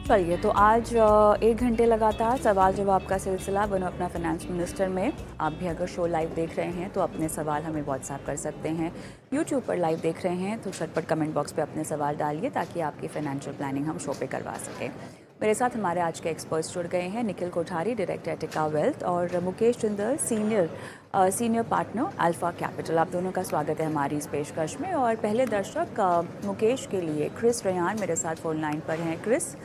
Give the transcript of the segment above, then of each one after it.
चलिए, तो आज 1 घंटे लगातार सवाल जवाब का सिलसिला बनो अपना फाइनेंस मिनिस्टर में। आप भी अगर शो लाइव देख रहे हैं तो अपने सवाल हमें व्हाट्सएप कर सकते हैं। यूट्यूब पर लाइव देख रहे हैं तो झटपट कमेंट बॉक्स पे अपने सवाल डालिए ताकि आपकी फाइनेंशियल प्लानिंग हम शो पे करवा सकें। मेरे साथ हमारे आज के एक्सपर्ट्स जुड़ गए हैं। Nikhil Kothari, director Attica wealth, और Mukesh Jindal, senior partner Alpha Capital. आप दोनों का स्वागत है हमारी इस पेशकश में। और पहले दर्शक मुकेश के लिए क्रिस रेयान मेरे साथ फोन लाइन पर हैं। क्रिस,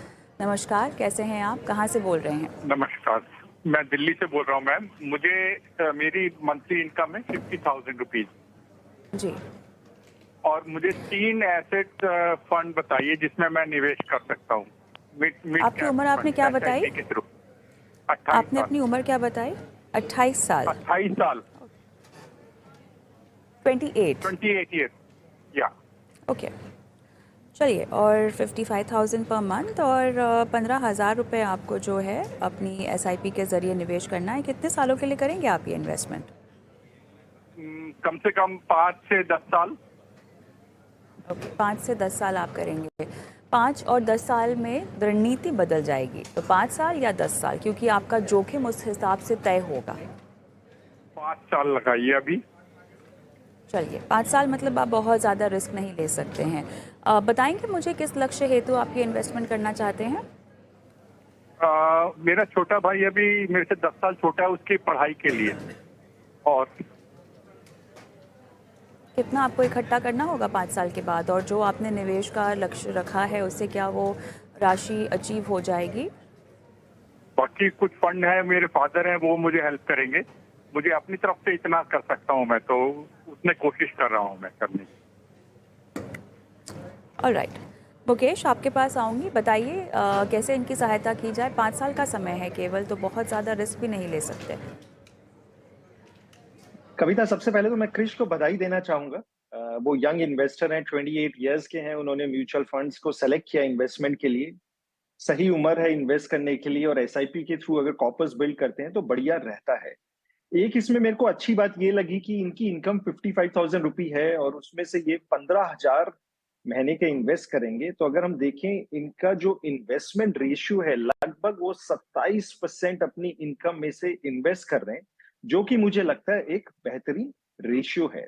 नमस्कार, कैसे हैं आप? कहाँ से बोल रहे हैं? नमस्कार, मैं दिल्ली से बोल रहा हूँ मैम। मुझे मेरी मंथली इनकम है 50,000 रुपीज जी। और मुझे 3 एसेट फंड बताइए जिसमें मैं निवेश कर सकता हूँ। आपकी उम्र आपने क्या बताई? 28 आपने अपनी उम्र क्या बताई? 28 साल। 28 साल। 28 ईयर। या ओके, चलिए। और 55,000 पर मंथ और 15,000 रुपये आपको जो है अपनी SIP के ज़रिए निवेश करना है। कितने सालों के लिए करेंगे आप ये इन्वेस्टमेंट? कम से कम 5 से 10 साल। ओके, 5 से 10 साल आप करेंगे। 5 और 10 साल में रणनीति बदल जाएगी, तो 5 साल या 10 साल, क्योंकि आपका जोखिम उस हिसाब से तय होगा। 5 साल लगाइए अभी। चलिए, 5 साल मतलब आप बहुत ज़्यादा रिस्क नहीं ले सकते हैं। बताएंगे मुझे किस लक्ष्य हेतु आप ये इन्वेस्टमेंट करना चाहते हैं? मेरा छोटा भाई अभी मेरे से 10 साल छोटा है, उसकी पढ़ाई के लिए। और कितना आपको इकट्ठा करना होगा 5 साल के बाद, और जो आपने निवेश का लक्ष्य रखा है उससे क्या वो राशि अचीव हो जाएगी? बाकी कुछ फंड है, मेरे फादर हैं, वो मुझे हेल्प करेंगे। मुझे अपनी तरफ से इतना कर सकता हूँ मैं, तो उसमें कोशिश कर रहा हूँ मैं करने की। ऑलराइट, मुकेश आपके पास आऊँगी। बताइए कैसे इनकी सहायता की जाए। 5 साल का समय है केवल, तो बहुत ज़्यादा रिस्क भी नहीं ले सकते। कविता, सबसे पहले तो मैं क्रिश को बधाई देना चाहूंगा। वो यंग इन्वेस्टर हैं, 28 इयर्स के हैं। उन्होंने म्यूचुअल फंड्स को सेलेक्ट किया इन्वेस्टमेंट के लिए। सही उम्र है इन्वेस्ट करने के लिए, और SIP के थ्रू अगर कॉर्पस बिल्ड करते हैं तो बढ़िया रहता है। एक इसमें मेरे को अच्छी बात ये लगी कि इनकी इनकम 55,000 रुपी है और उसमें से ये 15,000 महीने के इन्वेस्ट करेंगे। तो अगर हम देखें, इनका जो इन्वेस्टमेंट रेशियो है, लगभग वो 27% अपनी इनकम में से इन्वेस्ट कर रहे हैं, जो कि मुझे लगता है एक बेहतरीन रेशियो है।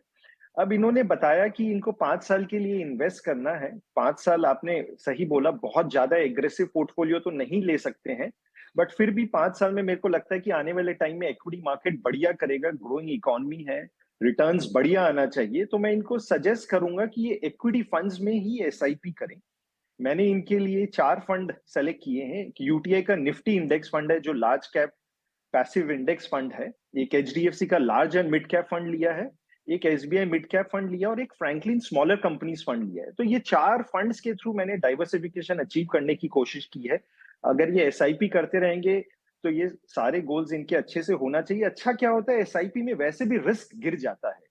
अब इन्होंने बताया कि इनको 5 साल के लिए इन्वेस्ट करना है। 5 साल, आपने सही बोला, बहुत ज्यादा एग्रेसिव पोर्टफोलियो तो नहीं ले सकते हैं, बट फिर भी 5 साल में मेरे को लगता है कि आने वाले टाइम में इक्विटी मार्केट बढ़िया करेगा, ग्रोइंग इकोनॉमी है, रिटर्न्स बढ़िया आना चाहिए। तो मैं इनको सजेस्ट करूंगा कि ये इक्विटी फंड्स में ही SIP करें। मैंने इनके लिए 4 फंड सेलेक्ट किए हैं। UTI का निफ्टी इंडेक्स फंड है, जो large cap passive index fund है। एक HDFC का large and mid cap fund लिया है, एक SBI मिड कैप फंड लिया, और एक फ्रैंकलिन स्मॉलर कंपनीज फंड लिया है। तो ये 4 फंड्स के थ्रू मैंने डाइवर्सिफिकेशन अचीव करने की कोशिश की है। अगर ये SIP करते रहेंगे तो ये सारे गोल्स इनके अच्छे से होना चाहिए। अच्छा क्या होता है, SIP में वैसे भी रिस्क गिर जाता है,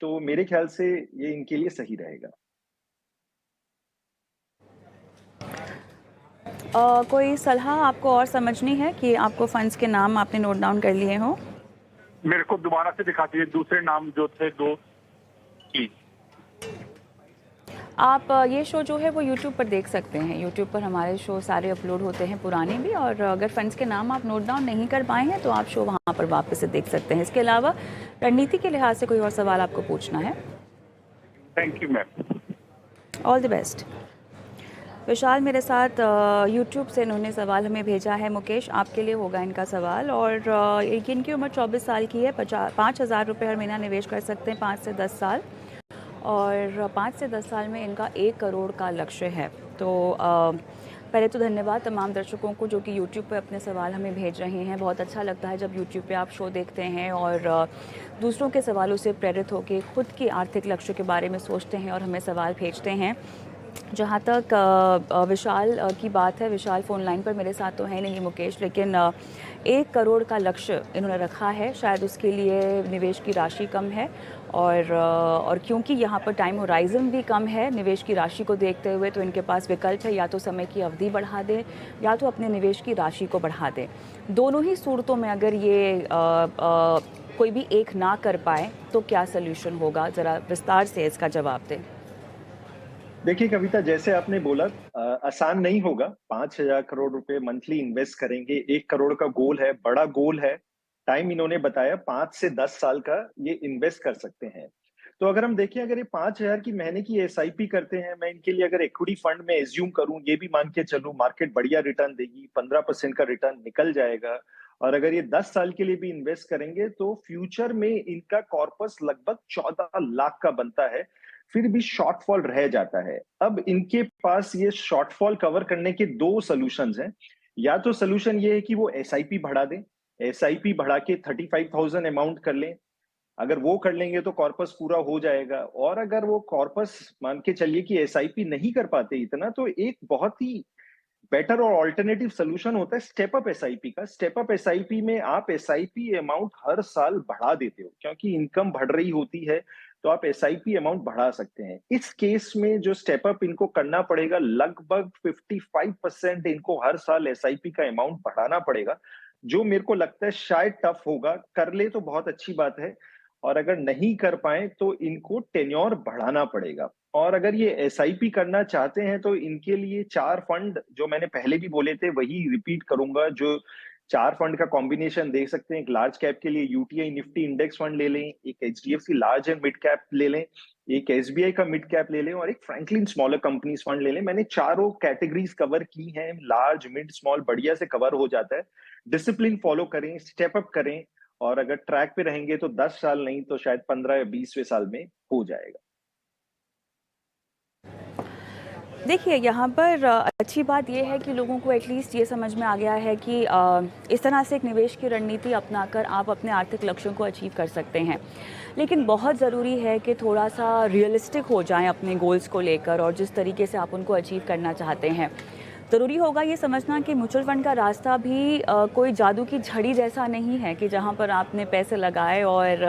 तो मेरे ख्याल से ये इनके लिए सही रहेगा। कोई सलाह आपको और समझनी है कि आपको फंड्स के नाम आपने नोट डाउन कर लिए हों? मेरे को दोबारा से दिखा दीजिए दूसरे नाम जो थे, 2 प्लीज। आप ये शो जो है वो यूट्यूब पर देख सकते हैं। यूट्यूब पर हमारे शो सारे अपलोड होते हैं, पुराने भी। और अगर फंड्स के नाम आप नोट डाउन नहीं कर पाए हैं तो आप शो वहाँ पर वापस से देख सकते हैं। इसके अलावा रणनीति के लिहाज से कोई और सवाल आपको पूछना है? Thank you ma'am. All the best. Vishal मेरे साथ यूट्यूब से इन्होंने सवाल हमें भेजा है। मुकेश, आपके लिए होगा इनका सवाल। और इनकी उम्र 24 साल की है। 5,000 रुपये हर महीना निवेश कर सकते हैं 5 से 10 साल, और 5 से 10 साल में इनका 1 करोड़ का लक्ष्य है। तो पहले तो धन्यवाद तमाम दर्शकों को जो कि यूट्यूब पे अपने सवाल हमें भेज रहे हैं। बहुत अच्छा लगता है जब यूट्यूब पे आप शो देखते हैं और दूसरों के सवालों से प्रेरित होकर खुद की आर्थिक लक्ष्य के बारे में सोचते हैं और हमें सवाल भेजते हैं। जहाँ तक विशाल की बात है, विशाल फ़ोन लाइन पर मेरे साथ तो है नहीं मुकेश, लेकिन 1 करोड़ का लक्ष्य इन्होंने रखा है। शायद उसके लिए निवेश की राशि कम है, और क्योंकि यहाँ पर टाइम होराइज़न भी कम है निवेश की राशि को देखते हुए, तो इनके पास विकल्प है, या तो समय की अवधि बढ़ा दें या तो अपने निवेश की राशि को बढ़ा दें। दोनों ही सूरतों में अगर ये कोई भी एक ना कर पाए तो क्या सल्यूशन होगा? ज़रा विस्तार से इसका जवाब दें। देखिए कविता, जैसे आपने बोला आसान नहीं होगा। 5,000 करोड़ रुपए मंथली इन्वेस्ट करेंगे, 1 करोड़ का गोल है, बड़ा गोल है। टाइम इन्होंने बताया 5 से 10 साल का ये इन्वेस्ट कर सकते हैं। तो अगर हम देखें, अगर ये 5,000 की महीने की एसआईपी करते हैं, मैं इनके लिए अगर इक्विटी फंड में एज्यूम करूं, ये भी मान के चलूं मार्केट बढ़िया रिटर्न देगी, 15% का रिटर्न निकल जाएगा। और अगर ये 10 साल के लिए भी इन्वेस्ट करेंगे तो फ्यूचर में इनका कॉर्पस लगभग 14 लाख का बनता है। फिर भी शॉर्टफॉल रह जाता है। अब इनके पास ये शॉर्टफॉल कवर करने के दो सॉल्यूशंस हैं। या तो सॉल्यूशन ये है कि वो एसआईपी बढ़ा दें, एसआईपी बढ़ा के 35,000 अमाउंट कर लें। अगर वो कर लेंगे तो कॉर्पस पूरा हो जाएगा। और अगर वो कॉर्पस मान के चलिए कि एसआईपी नहीं कर पाते इतना, तो एक बहुत ही बेटर और ऑल्टरनेटिव सोल्यूशन होता है स्टेप अप एसआईपी का। स्टेप अप एसआईपी में आप एसआईपी अमाउंट हर साल बढ़ा देते हो, क्योंकि इनकम बढ़ रही होती है, तो आप एसआईपी अमाउंट बढ़ा सकते हैं। इस केस में जो स्टेप अप इनको करना पड़ेगा, लगभग 55% इनको हर साल एसआईपी का अमाउंट बढ़ाना पड़ेगा, जो मेरे को लगता है शायद टफ होगा। कर ले तो बहुत अच्छी बात है, और अगर नहीं कर पाए तो इनको टेन्योर बढ़ाना पड़ेगा। और अगर ये एसआईपी करना चाहते हैं तो इनके लिए 4 फंड, जो मैंने पहले भी बोले थे वही रिपीट करूंगा, जो 4 फंड का कॉम्बिनेशन देख सकते हैं। एक लार्ज कैप के लिए यूटीआई निफ्टी इंडेक्स फंड ले लें, एक HDFC large and mid cap ले लें, एक एसबीआई का मिड कैप ले लें, और एक फ्रैंकलिन स्मॉलर कंपनीज फंड ले लें। मैंने चारों कैटेगरीज कवर की हैं, लार्ज मिड स्मॉल बढ़िया से कवर हो जाता है। डिसिप्लिन फॉलो करें, स्टेप अप करें, और अगर ट्रैक पे रहेंगे तो 10 साल नहीं तो शायद 15 या 20वें साल में हो जाएगा। देखिए यहाँ पर अच्छी बात ये है कि लोगों को एटलीस्ट ये समझ में आ गया है कि इस तरह से एक निवेश की रणनीति अपनाकर आप अपने आर्थिक लक्ष्यों को अचीव कर सकते हैं। लेकिन बहुत ज़रूरी है कि थोड़ा सा रियलिस्टिक हो जाएं अपने गोल्स को लेकर, और जिस तरीके से आप उनको अचीव करना चाहते हैं। ज़रूरी होगा ये समझना कि म्यूचुअल फंड का रास्ता भी कोई जादू की झड़ी जैसा नहीं है कि जहाँ पर आपने पैसे लगाए और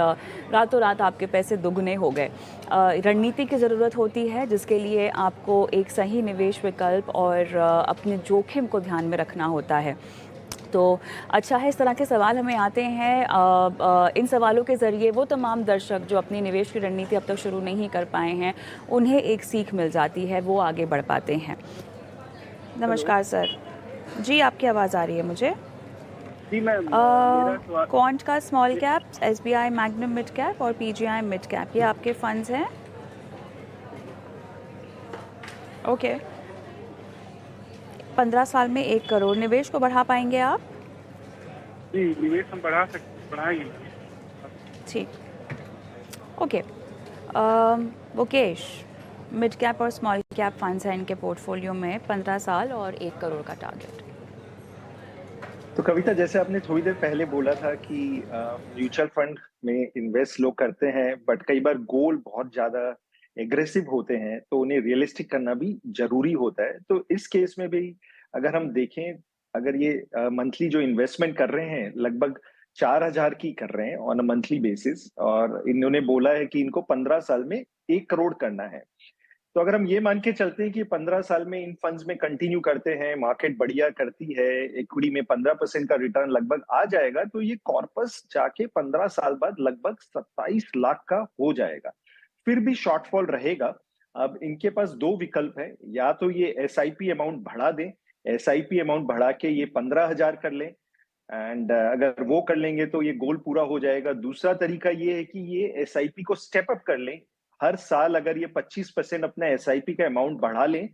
रातों रात आपके पैसे दुगने हो गए। रणनीति की ज़रूरत होती है, जिसके लिए आपको एक सही निवेश विकल्प और अपने जोखिम को ध्यान में रखना होता है। तो अच्छा है, इस तरह के सवाल हमें आते हैं। इन सवालों के ज़रिए वो तमाम दर्शक जो अपनी निवेश की रणनीति अब तक शुरू नहीं कर पाए हैं, उन्हें एक सीख मिल जाती है, वो आगे बढ़ पाते हैं। नमस्कार सर जी, आपकी आवाज़ आ रही है मुझे। जी मैम, क्वांट का small cap, SBI magnum mid cap और पीजीआई मिड कैप, ये आपके फंड्स हैं। ओके, 15 साल में 1 करोड़ निवेश को बढ़ा पाएंगे आप? जी निवेश हम बढ़ाएंगे। ठीक, ओके। मुकेश, मिड कैप और स्मॉल कैप फंड्स हैं इनके पोर्टफोलियो में, 15 साल और 1 करोड़ का टारगेट। तो कविता, जैसे आपने थोड़ी देर पहले बोला था कि म्यूचुअल फंड में इन्वेस्ट लोग करते हैं, बट कई बार गोल बहुत ज्यादा एग्रेसिव होते हैं, तो उन्हें रियलिस्टिक करना भी जरूरी होता है। तो इस केस में भी अगर हम देखें, अगर ये मंथली जो इन्वेस्टमेंट कर रहे हैं, लगभग 4,000 की कर रहे हैं ऑन अ मंथली बेसिस, और इन्होंने बोला है कि इनको 15 साल में 1 करोड़ करना है। तो अगर हम ये मान के चलते हैं कि 15 साल में इन फंड्स में कंटिन्यू करते हैं, मार्केट बढ़िया करती है, इक्विटी में 15% का रिटर्न लगभग आ जाएगा, तो ये कॉर्पस जाके 15 साल बाद लगभग 27 लाख का हो जाएगा। फिर भी शॉर्टफॉल रहेगा। अब इनके पास दो विकल्प है, या तो ये एसआईपी अमाउंट बढ़ा दें, एसआईपी अमाउंट बढ़ा के ये 15,000 कर लें, एंड अगर वो कर लेंगे तो ये गोल पूरा हो जाएगा। दूसरा तरीका ये है कि ये एसआईपी को स्टेप अप कर लें। हर साल अगर ये 25% अपना एसआईपी का अमाउंट बढ़ा लें,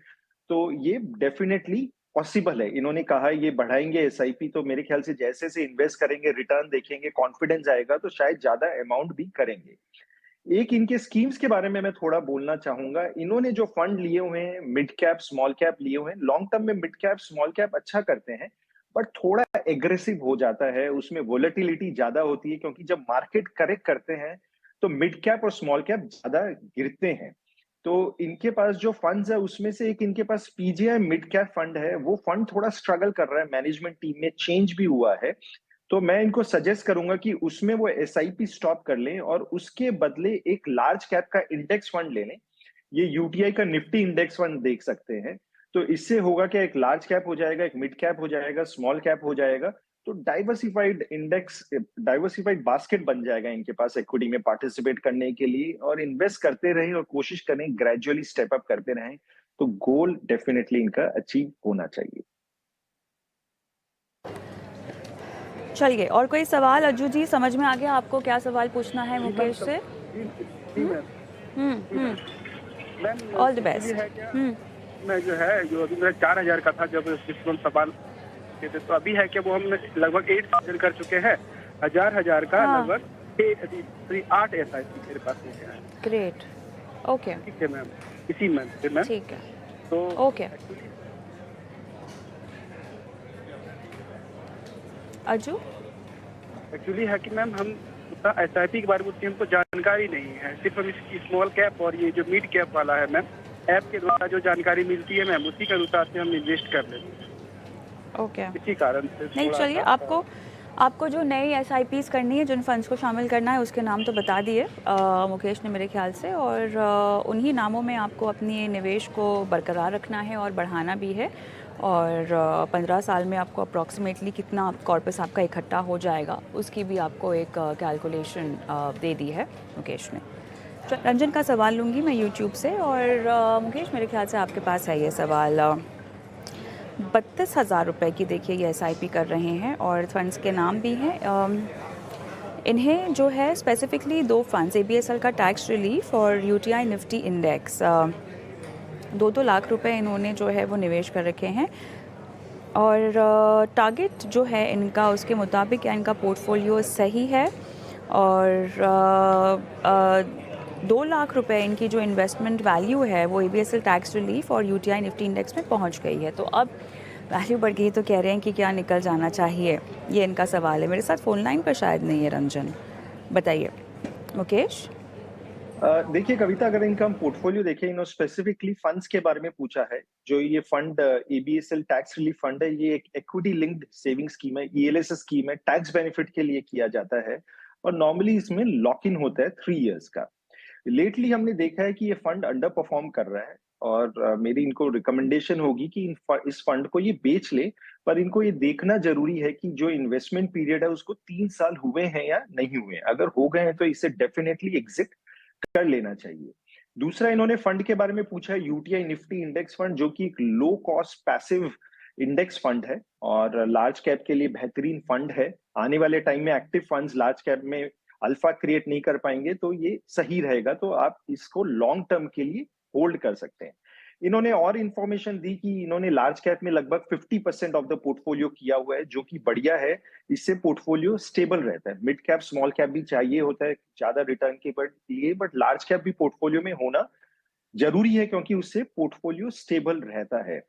तो ये डेफिनेटली पॉसिबल है। इन्होंने कहा ये बढ़ाएंगे एसआईपी, तो मेरे ख्याल से जैसे से इन्वेस्ट करेंगे, रिटर्न देखेंगे, कॉन्फिडेंस आएगा, तो शायद ज्यादा अमाउंट भी करेंगे। एक इनके स्कीम्स के बारे में मैं थोड़ा बोलना चाहूंगा। इन्होंने जो फंड लिए हुए हैं, मिड कैप स्मॉल कैप लिए हुए हैं, लॉन्ग टर्म में मिड कैप स्मॉल कैप अच्छा करते हैं, बट थोड़ा एग्रेसिव हो जाता है, उसमें वोलेटिलिटी ज्यादा होती है, क्योंकि जब मार्केट करेक्ट करते हैं तो मिड कैप और स्मॉल कैप ज्यादा गिरते हैं। तो इनके पास जो फंड्स है, उसमें से एक इनके पास पीजीआई मिड कैप फंड है। वो फंड थोड़ा स्ट्रगल कर रहा है, मैनेजमेंट टीम में चेंज भी हुआ है, तो मैं इनको सजेस्ट करूंगा कि उसमें वो एसआईपी स्टॉप कर लें और उसके बदले एक लार्ज कैप का इंडेक्स फंड ले लें। ये यूटीआई का निफ्टी इंडेक्स फंड देख सकते हैं। तो इससे होगा क्या, एक लार्ज कैप हो जाएगा, एक मिड कैप हो जाएगा, स्मॉल कैप हो जाएगा, तो डाइवर्सिफाइड इंडेक्स, डाइवर्सिफाइड बास्केट बन जाएगा इनके पास इक्विटी में पार्टिसिपेट करने के लिए। और इन्वेस्ट करते रहें और कोशिश करें ग्रेजुअली स्टेप अप करते रहें। तो गोल डेफिनेटली इनका अचीव होना चाहिए। चलिए, और कोई सवाल अज्जू जी, समझ में आ गया आपको क्या सवाल पूछना है मुकेश से? जी ma'am, ma'am all the actually best. है क्या, मैं जो अभी मेरा 4000 का था जब जिसको हम सवाल किए थे, तो अभी है क्या वो हम लगभग 8000 कर चुके हैं, हजार का हाँ। लगभग 8 SIP मेरे पास हो गया है। ग्रेट, ओके, ठीक है मैम, इसी मंथ से मैम। ठीक है, तो ओके। अज्जू, एक्चुअली है कि मैम हम SIP के बारे में उतनी हमको जानकारी नहीं है, सिर्फ हम इसकी स्मॉल कैप और ये जो मिड कैप वाला है मैम, ऐप के द्वारा जो जानकारी मिलती है मैम उसी के अनुसार से हम इन्वेस्ट कर लेते हैं, ओके। इसी कारण से नहीं, थोड़ा चलिए, सा आपको जो नई SIPs करनी है, जिन फंड्स को शामिल करना है, उसके नाम तो बता दिए मुकेश ने मेरे ख्याल से, और उन्हीं नामों में आपको अपनी निवेश को बरकरार रखना है और बढ़ाना भी है। और 15 साल में आपको अप्रॉक्सीमेटली कितना कॉर्पस आपका इकट्ठा हो जाएगा, उसकी भी आपको एक कैलकुलेशन दे दी है मुकेश ने। रंजन का सवाल लूँगी मैं यूट्यूब से, और मुकेश, मेरे ख्याल से आपके पास है ये सवाल। 32,000 रुपये की देखिए ये SIP कर रहे हैं, और फंड्स के नाम भी हैं। इन्हें जो है स्पेसिफिकली 2 फंड्स, ABSL का टैक्स रिलीफ और UTI निफ्टी इंडेक्स, 2-2 लाख रुपए इन्होंने जो है वो निवेश कर रखे हैं। और टारगेट जो है इनका, उसके मुताबिक इनका पोर्टफोलियो सही है, और 2 लाख रुपए इनकी जो इन्वेस्टमेंट वैल्यू है वो ABSL टैक्स रिलीफ और UTI निफ्टी इंडेक्स में पहुंच गई है। तो अब वैल्यू बढ़ गई तो कह रहे हैं कि क्या निकल जाना चाहिए, ये इनका सवाल है। मेरे साथ फ़ोन लाइन पर शायद नहीं है रंजन, बताइए मुकेश। देखिए कविता, अगर इनका हम पोर्टफोलियो देखें, इन्होंने स्पेसिफिकली फंड्स के बारे में पूछा है। जो ये fund ABSL tax relief fund है, ये एक इक्विटी लिंक्ड सेविंग स्कीम है, ELS स्कीम है, टैक्स बेनिफिट के लिए किया जाता है, और नॉर्मली इसमें लॉक इन होता है 3 इयर्स का। लेटली हमने देखा है कि ये फंड अंडर परफॉर्म कर रहा है, और मेरी इनको रिकमेंडेशन होगी कि इस फंड को ये बेच ले, पर इनको ये देखना जरूरी है कि जो इन्वेस्टमेंट पीरियड है उसको 3 साल हुए हैं या नहीं हुए। अगर हो गए हैं तो इसे डेफिनेटली एग्जिट कर लेना चाहिए। दूसरा, इन्होंने फंड के बारे में पूछा है, UTI निफ्टी इंडेक्स फंड, जो कि एक low cost passive index fund है और लार्ज कैप के लिए बेहतरीन फंड है। आने वाले टाइम में एक्टिव फंड्स लार्ज कैप में अल्फा क्रिएट नहीं कर पाएंगे, तो ये सही रहेगा, तो आप इसको लॉन्ग टर्म के लिए होल्ड कर सकते हैं। इन्होंने और इंफॉर्मेशन दी कि इन्होंने लार्ज कैप में लगभग 50% ऑफ द पोर्टफोलियो किया हुआ है, जो कि बढ़िया है। इससे पोर्टफोलियो स्टेबल रहता है। मिड कैप स्मॉल कैप भी चाहिए होता है ज्यादा रिटर्न के लिए, बट लार्ज कैप भी पोर्टफोलियो में होना जरूरी है, क्योंकि उससे पोर्टफोलियो स्टेबल रहता है।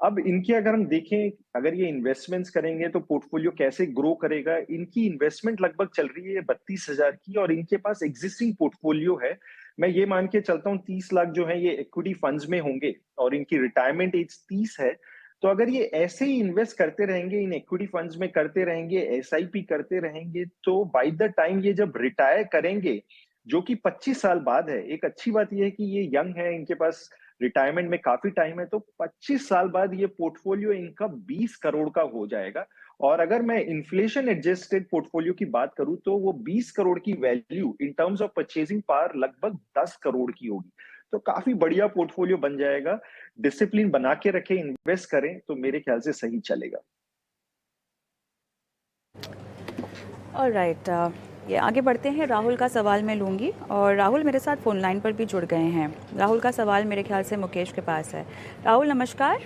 अब इनके अगर हम देखें, अगर ये इन्वेस्टमेंट्स करेंगे तो पोर्टफोलियो कैसे ग्रो करेगा। इनकी इन्वेस्टमेंट लगभग चल रही है 32,000 की, और इनके पास एग्जिस्टिंग पोर्टफोलियो है। मैं ये मान के चलता हूँ 30 लाख जो है ये इक्विटी फंड्स में होंगे, और इनकी रिटायरमेंट एज 30 है। तो अगर ये ऐसे ही इन्वेस्ट करते रहेंगे, इन इक्विटी फंड्स में करते रहेंगे, SIP करते रहेंगे, तो बाय द टाइम ये जब रिटायर करेंगे, जो कि 25 साल बाद है, एक अच्छी बात यह है कि ये यंग है, इनके पास रिटायरमेंट में काफी टाइम है, तो 25 साल बाद ये पोर्टफोलियो इनका 20 करोड़ का हो जाएगा। और अगर मैं इन्फ्लेशन एडजस्टेड पोर्टफोलियो की बात करूं, तो वो 20 करोड़ की value in terms of purchasing power लगभग 10 करोड़ की होगी। तो काफी बढ़िया पोर्टफोलियो बन जाएगा। डिसिप्लिन बना के रखें, इन्वेस्ट करें, तो मेरे ख्याल से सही चलेगा। ऑलराइट, ये आगे बढ़ते हैं। राहुल का सवाल मैं लूँगी, और राहुल मेरे साथ फ़ोन लाइन पर भी जुड़ गए हैं। राहुल का सवाल मेरे ख्याल से मुकेश के पास है। राहुल नमस्कार।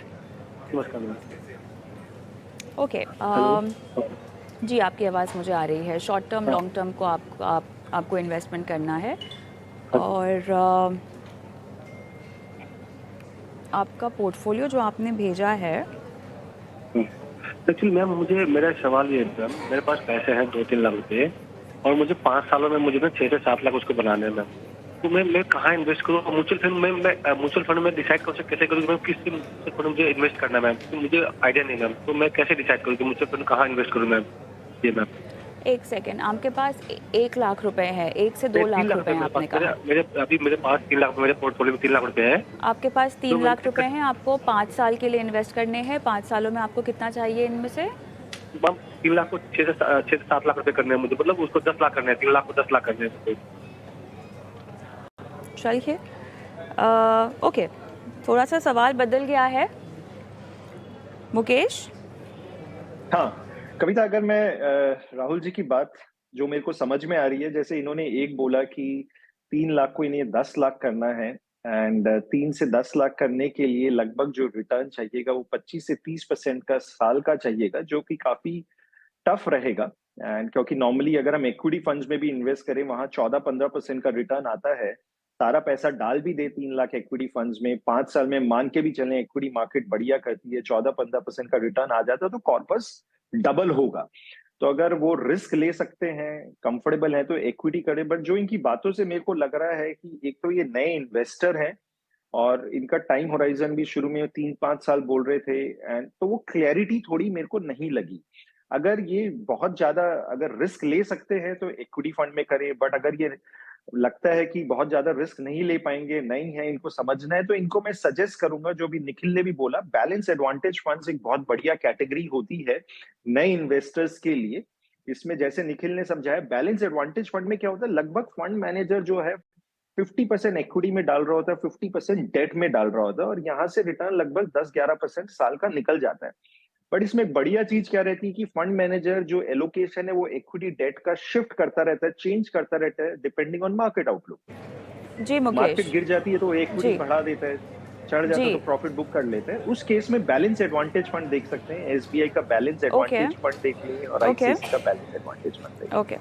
नमस्कार। ओके, जी आपकी आवाज़ मुझे आ रही है। शॉर्ट टर्म लॉन्ग टर्म को आपको इन्वेस्टमेंट करना है, और आपका पोर्टफोलियो जो आपने भेजा है। एक्चुअली मैम, मुझे मेरा सवाल ये है, मेरे पास पैसे हैं 2-3 लाख रुपए, और मुझे 5 सालों में मुझे ना 6 से 7 लाख उसको बनाने हैं। तो मैं कहाँ इन्वेस्ट करूँ? म्यूचुअल फंड में डिसाइड कैसे करूँ मैं किस म्यूचुअल फंड में मुझे इन्वेस्ट करना है मैम? तो मुझे आइडिया नहीं मैम, तो मैं कैसे डिसाइड करूँ कि म्यूचुअल फंड कहाँ इन्वेस्ट करूँ मैम? जी मैम। एक सेकेंड, आपके पास 1 लाख रुपए है, 1 से 2 लाख रुपए हैं आपने कहा। मेरे पास 3 लाख, मेरे पोर्टफोलियो में 3 लाख रुपए है। आपके पास 3 लाख रुपए हैं, आपको 5 साल के लिए इन्वेस्ट करने हैं। 5 सालों में आपको कितना चाहिए इनमें से? मैम 3 लाख को 6 से 7 लाख रुपए करने हैं मुझे, मतलब उसको 10 लाख करने हैं, 3 लाख को 10 लाख करने हैं। चलिए, ओके, थोड़ा सा सवाल बदल गया है मुकेश। हाँ कविता, अगर मैं राहुल जी की बात जो मेरे को समझ में आ रही है, जैसे इन्होंने एक बोला कि 3 लाख को इन्हें 10 लाख करना है, एंड 3 से 10 लाख करने के लिए लगभग जो रिटर्न चाहिएगा वो 25 से 30% का साल का चाहिएगा, जो कि काफी टफ रहेगा। एंड क्योंकि नॉर्मली अगर हम इक्विटी फंड्स में भी इन्वेस्ट करें, वहां 14-15% का रिटर्न आता है। सारा पैसा डाल भी दे 3 लाख इक्विटी फंड्स में, 5 साल में मान के भी चलें इक्विटी मार्केट बढ़िया करती है, 14-15% का रिटर्न आ जाता है, तो कॉर्पस डबल होगा। तो अगर वो रिस्क ले सकते हैं, कंफर्टेबल है, तो इक्विटी करें। बट जो इनकी बातों से मेरे को लग रहा है कि एक तो ये नए इन्वेस्टर हैं और इनका टाइम होराइजन भी शुरू में 3-5 साल बोल रहे थे, एंड तो वो क्लैरिटी थोड़ी मेरे को नहीं लगी। अगर ये बहुत ज्यादा अगर रिस्क ले सकते हैं तो इक्विटी फंड में करें, बट अगर ये लगता है कि बहुत ज्यादा रिस्क नहीं ले पाएंगे, नहीं है, इनको समझना है, तो इनको मैं सजेस्ट करूंगा, जो भी निखिल ने भी बोला, बैलेंस एडवांटेज फंड्स एक बहुत बढ़िया कैटेगरी होती है नए इन्वेस्टर्स के लिए। इसमें जैसे निखिल ने समझाया, बैलेंस एडवांटेज फंड में क्या होता है, लगभग फंड मैनेजर जो है 50% इक्विटी में डाल रहा होता है, 50% डेट में डाल रहा होता है, और यहाँ से रिटर्न लगभग 10-11% साल का निकल जाता है। बट इसमें एक बढ़िया चीज क्या रहती है कि फंड मैनेजर जो एलोकेशन है वो इक्विटी डेट का शिफ्ट करता रहता है, चेंज करता रहता है depending on market outlook. Ji Mukesh. Market गिर जाती है तो इक्विटी जी बढ़ा देता है, चढ़ जाता है जी तो प्रॉफिट बुक कर लेते हैं। उस केस में बैलेंस एडवांटेज फंड देख सकते हैं, एसबीआई का बैलेंस ओके एडवांटेज फंड देख लें और ओके आईसीआईसी का बैलेंस एडवांटेज फंड देख लें। Okay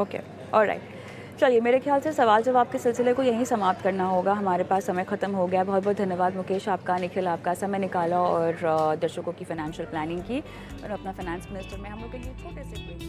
okay alright. चलिए मेरे ख्याल से सवाल जवाब के सिलसिले को यहीं समाप्त करना होगा, हमारे पास समय ख़त्म हो गया। बहुत बहुत धन्यवाद मुकेश आपका, निखिल आपका, समय निकाला और दर्शकों की फाइनेंशियल प्लानिंग की और अपना फाइनेंस मिनिस्टर में हम लोग के लिए छोटे से ब्रेक